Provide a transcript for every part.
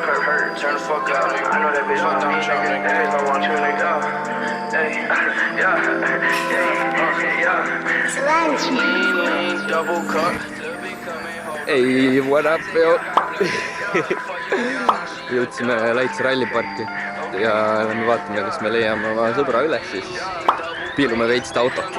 hurt, turn the fuck out, nigga. I know that bitch want me, nigga. That bitch don't want you, nigga. Hey, yeah. Double cup. Ei, what up, yo? Jõudsime Laitse ralliparki ja me vaatame, kas me leiame oma sõbra üles ja siis piilume veits seda autot.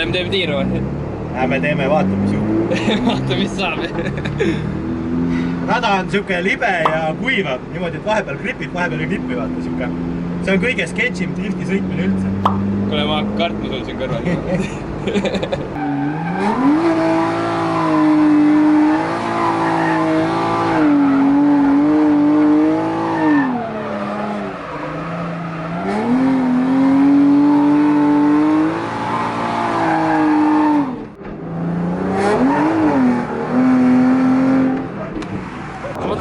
Me teeme tiiru või? Me teeme, vaata mis juhub. Vaata mis saab. Rada on siuke libe ja kuivad, niimoodi, et vahepeal gripid, vahepeal ei gripi, vaata siuke. See on kõige sketšim drifti sõitmine üldse. Kuule, ma kartma sul siin kõrval.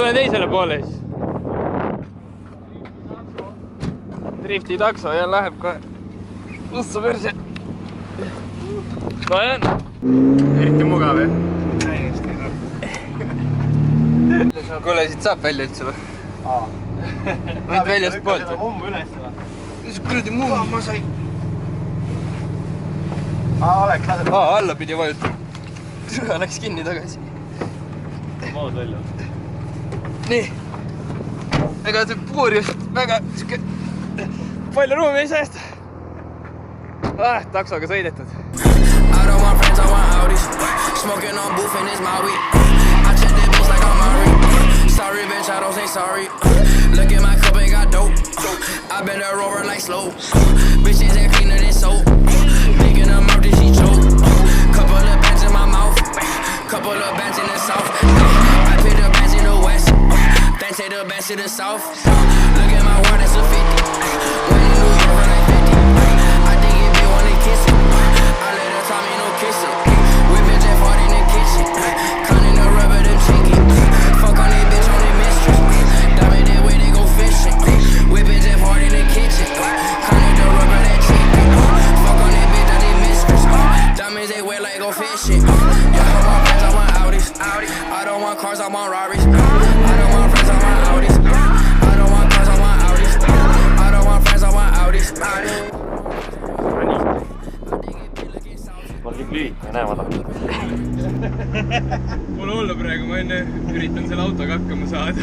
Teisele poole siis. Drifti takso ja läheb kohe. Ussu perse. No jah. Eriti mugav, jah? Kuule, siit saab välja üldse või? Võid väljast poolt või? Hommu üles või? Mis kuradi muu? Ma sain. Oleks laseb. Alla pidi vajutama. Läks kinni tagasi. Maad välja. Nii. Ega see puur just väga palju ruumi ei säästa. Taksoga sõidetud. Take the best to the south. Look at my word, that's a 50. When in New York, like 50. I think if you wanna kiss it, I let her tell me no kiss it. Whipping Jeff Hard in the kitchen. Cutting the rubber, them chicken. Fuck on that bitch on the mistress. Diamond that way they go fishing. Whipping Jeff Hard in the kitchen. Cutting the rubber, that chicken. Fuck on that bitch on the mistress. Diamonds they wear like go fishing. Yeah, I want friends, I want Audis. I don't want cars, I want Rarries. I don't want friends, I want Audis. I don't want cars, I want Audis. I don't want friends, I want Audis. Ma kõik lühita, näe ma tahan. Pole olla praegu, ma enne üritan selle autoga hakkama saada.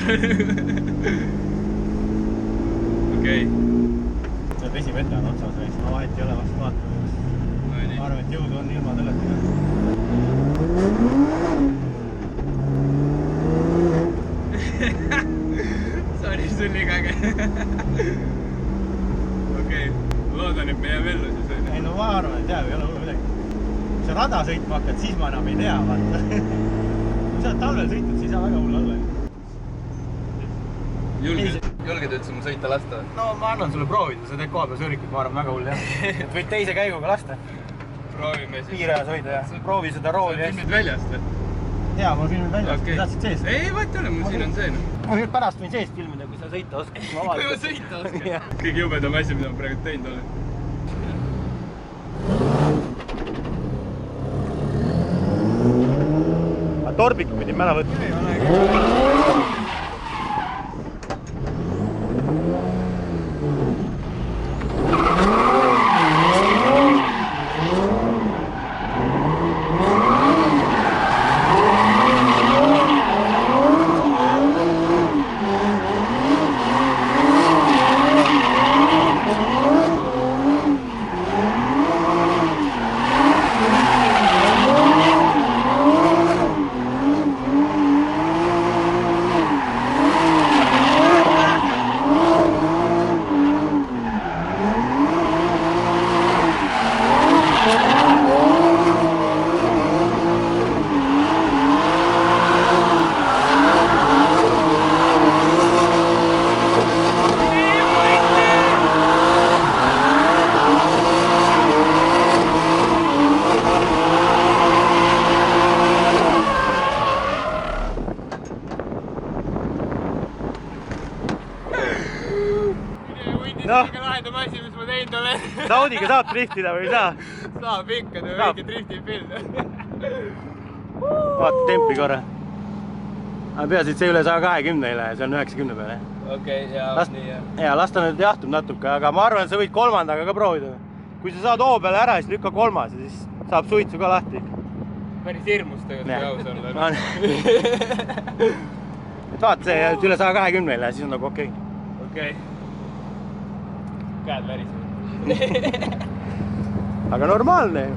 Okei. See vesivete on otsas veist, ma vahet ei ole vast vaatama. Ma arvan, et jõudu on ilma tõletiga. Sorry, see on nii kage. Okei, loodan, et me jääme ellu siis. Ei no ma arvan, et jääb, ei ole hullu midagi. Kui sa rada sõitma hakkad, siis ma enam ei tea, vaata. Kui sa oled talvel sõitnud, siis ei saa väga hull olla. Julged üldse mu sõita lasta? No ma annan sulle proovida, sa teed koha peal sõõrikut, ma arvan väga hull jah. Et võid teise käiguga lasta. Proovime siis. Piirajas hoida ja proovi seda rooli. Sa filmid väljast või? Jaa, ma filmin väljast, kui tahtsid sees. Ei, vaat ei ole, mul siin on see. Ma nüüd pärast võin seest filmida, kui sa sõita oskad. Kui ma sõita oskad? Kõige jubedam asi, mida ma praegu teinud olen. torbiku pidime ära võtma. lahendama asi, mis ma teinud olen. Saudiga saab driftida või ei saa? Saab ikka, ta väike drifti pild. Vaata tempi korra. Peaasi, et see üle 120 ei lähe, see on 90 peale. Okei, ja nii jah. Ja las ta nüüd jahtub natuke, aga ma arvan, et sa võid kolmandaga ka proovida. Kui sa saad hoo peale ära, siis lükka kolmas ja siis saab suitsu ka lahti. Päris hirmus tegelikult jaus on. Et vaata see, et üle 120 ei lähe, siis on nagu okei. Okei. Käed värised. Aga normaalne ju.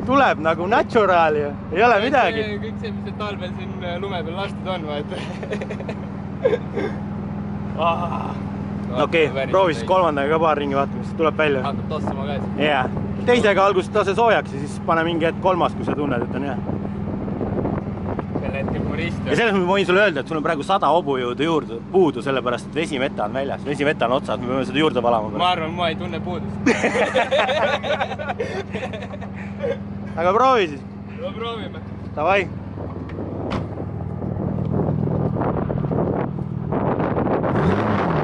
Tuleb nagu natural ju. Ei ole midagi. Kõik see, mis talvel siin lume peal lastud on, vaata. Okei, proovi siis kolmandaga ka paar ringi vaatama, siis tuleb välja. Hakkab tossama ka. Jaa. Teisega algust tase soojaks ja siis pane mingi hetk kolmas, kui sa tunned, et on hea. Selle hetkel murist. Ja selles ma võin sulle öelda, et sul on praegu 100 hobujõudu juurde puudu, sellepärast et vesimeta on väljas. Vesimeta on otsas, me peame seda juurde valama. Ma arvan, ma ei tunne puudust. Aga proovi siis. No proovime. Davai.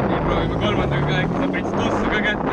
Nii proovime kolmandaga ka, äkki saab veits tossu ka kätte.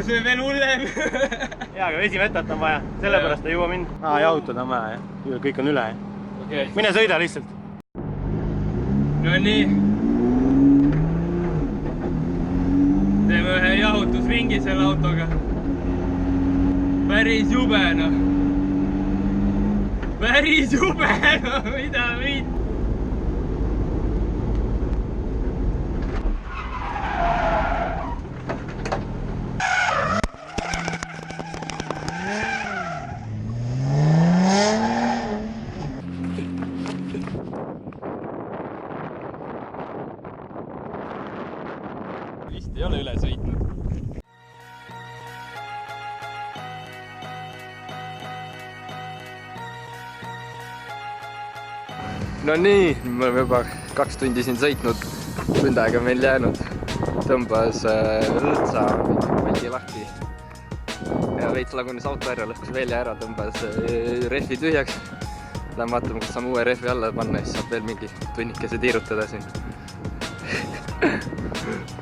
See veel hullem. Jaa, aga vesimetat on vaja, sellepärast ei jõua mind. Jahutada on vaja, jah. Kõik on üle. Mine sõida lihtsalt. No nii. Teeme ühe jahutusringi selle autoga. Päris jube, noh. Päris jube, noh. Mida viid? Vist ei ole üle sõitnud. No nii, me oleme juba 2 tundi siin sõitnud, tund aega meil jäänud. Tõmbas lõtsa valgi lahti ja veits lagunes auto ära, lõhkus välja ära, tõmbas rehvi tühjaks. Lähen vaatama, kas saame uue rehvi alla panna, siis saab veel mingi tunnikese tiirutada siin.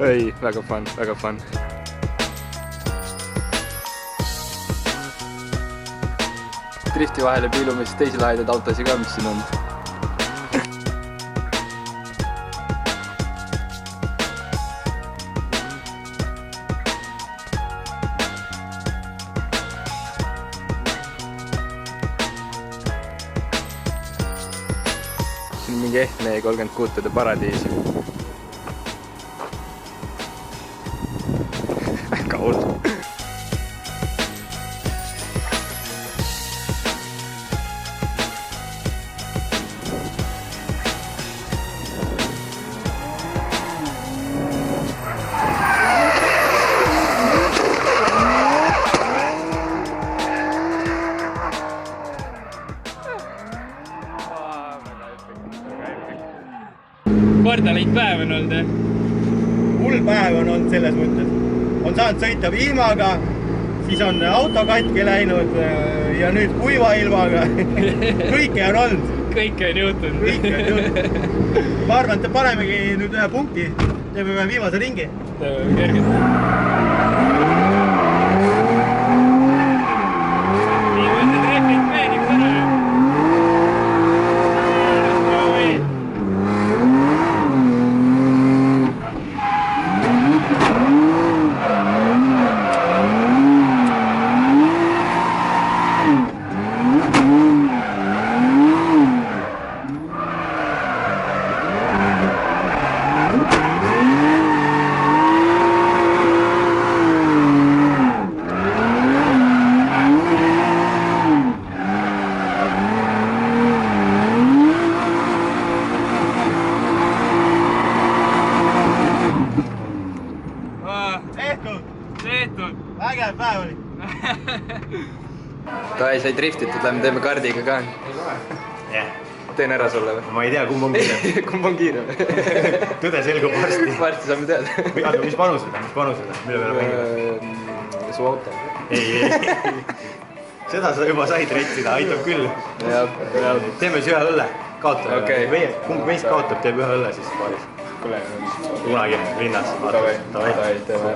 Ei, väga fun, väga fun. Drifti vahele piilume siis teisi lahedaid autosid ka, mis siin on. siin on mingi ehtne 36 paradiis. Kaul. Kordaleid päev on olnud, Hull päev on olnud selles mõttes. On saanud sõita vihmaga, siis on auto katki läinud ja nüüd kuiva ilmaga. Kõike on olnud. Kõike on juhtunud. Kõike on juhtunud. Ma arvan, et panemegi nüüd ühe punkti. Teeme ühe viimase ringi. Teeme kergelt. Viimase treffid meeniks ära. Tehtud. Vägev päev oli. Kai sai driftitud, lähme teeme kardiga ka. Teen ära sulle või? Ma ei tea, kumb on kiirem. Kumb on kiirem? Tõde selgub varsti. Varsti saame teada. Aga mis panused? Mille peale mängida? Su auto. Ei. Seda sa juba said retsida, aitab küll. Teeme siis ühe õlle. Kaotame. Okay. Kumb meist kaotab, teeb ühe õlle siis paaris. Kunagi linnas. Davai, teeme.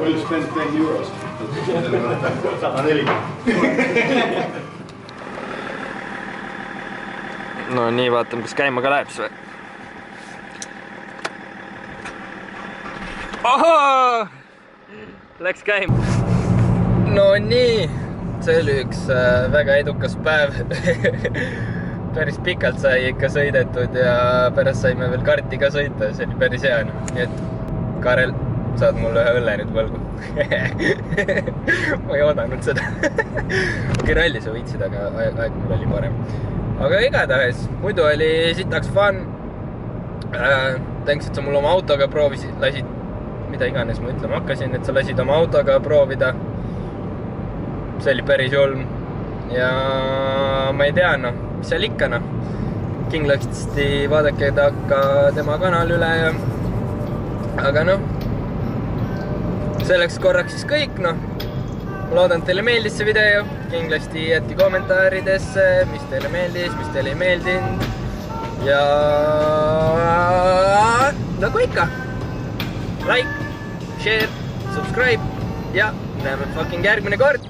We'll spend 10 euros. 140. No nii, vaatame, kas käima ka läheb see või? Ohoo! Läks käima. No nii, see oli üks väga edukas päev. Päris pikalt sai ikka sõidetud ja pärast saime veel karti ka sõita, see oli päris hea. Nii et Karel, saad mulle ühe õlle nüüd võlgu. Ma ei oodanud seda. Okei, ralli sa võitsid, aga aeg mul oli parem. Aga igatahes, muidu oli sitaks fun. Tänks, et sa mul oma autoga proovisid, lasid, mida iganes ma ütlema hakkasin, et sa lasid oma autoga proovida. See oli päris julm. Ja ma ei tea, mis seal ikka, Kindlasti vaadake ka tema kanal üle ja... Aga selleks korraks siis kõik, Ma loodan, et teile meeldis see video. Kindlasti jätke kommentaaridesse, mis teile meeldis, mis teile ei meeldinud. Ja... nagu ikka. Like, share, subscribe ja näeme fucking järgmine kord.